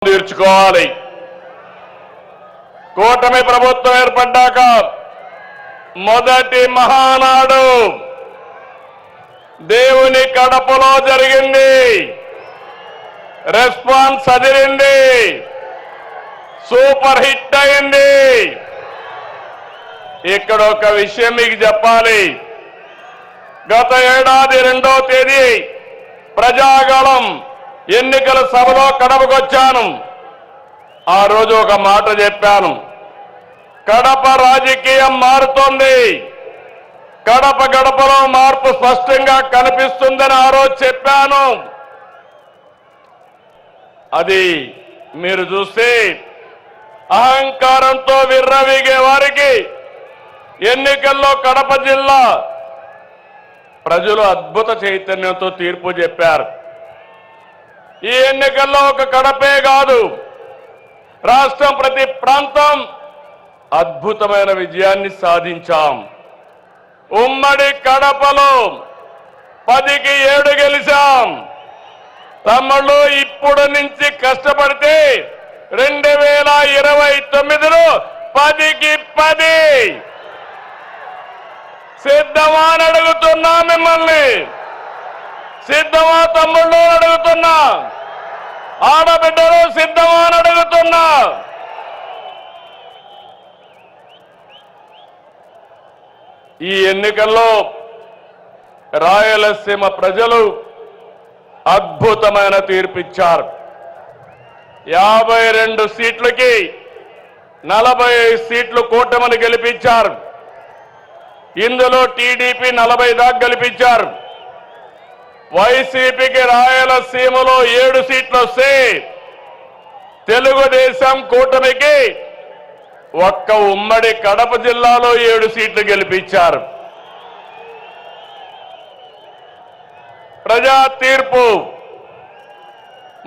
తీర్చుకోవాలి. కూటమి ప్రభుత్వం ఏర్పడ్డాక మొదటి మహానాడు దేవుని కడపలో జరిగింది. రెస్పాన్స్ అదిరింది, సూపర్ హిట్ అయింది. ఇక్కడ ఒక విషయం మీకు చెప్పాలి. గత ఏడాది 2వ తేదీ ప్రజాగళం ఎన్నికల సభలో కడపకొచ్చాను. ఆ రోజు ఒక మాట చెప్పాను, కడప రాజకీయం మారుతోంది, కడప గడపలో మార్పు స్పష్టంగా కనిపిస్తుందని ఆ రోజు చెప్పాను. అది మీరు చూస్తే అహంకారంతో విర్రవీగే వారికి ఎన్నికల్లో కడప జిల్లా ప్రజలు అద్భుత చైతన్యంతో తీర్పు చెప్పారు. ఈ ఎన్నికల్లో ఒక కడపే కాదు, రాష్ట్రం ప్రతి ప్రాంతం అద్భుతమైన విజయాన్ని సాధించాం. ఉమ్మడి కడపలో 10కి 7 గెలిచాం. తమ్ముళ్ళు ఇప్పుడు నుంచి కష్టపడితే 2029లో 10కి 10 సిద్ధమా అని అడుగుతున్నా మిమ్మల్ని. సిద్ధమా తమ్ముళ్ళు అడుగుతున్నా, ఆడబిడ్డలు సిద్ధమా అని అడుగుతున్నా. ఈ ఎన్నికల్లో రాయలసీమ ప్రజలు అద్భుతమైన తీర్పిచ్చారు. 52 సీట్లకి 45 సీట్లు కూటమిని గెలిపించారు. ఇందులో టీడీపీ 40 దాకా గెలిపించారు. వైసీపీకి రాయలసీమలో 7 సీట్లు వస్తే తెలుగుదేశం కూటమికి ఒక్క ఉమ్మడి కడప జిల్లాలో 7 సీట్లు గెలిపించారు. ప్రజా తీర్పు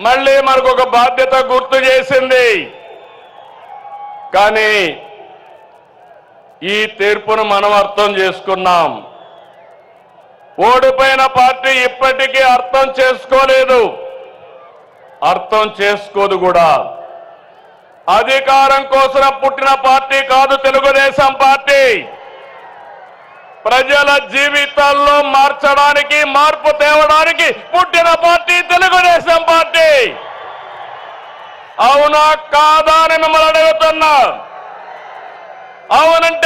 మళ్ళీ మనకు ఒక బాధ్యత గుర్తు చేసింది. కానీ ఈ తీర్పును మనం అర్థం చేసుకున్నాం. ఓడిపోయిన పార్టీ ఇప్పటికీ అర్థం చేసుకోలేదు, అర్థం చేసుకోదు కూడా. అధికారం కోసం పుట్టిన పార్టీ కాదు తెలుగుదేశం పార్టీ. ప్రజల జీవితాల్లో మార్చడానికి, మార్పు తేవడానికి పుట్టిన పార్టీ తెలుగుదేశం పార్టీ. అవునా కాదా అని మిమ్మల్ని అడుగుతున్నా. అవునంటే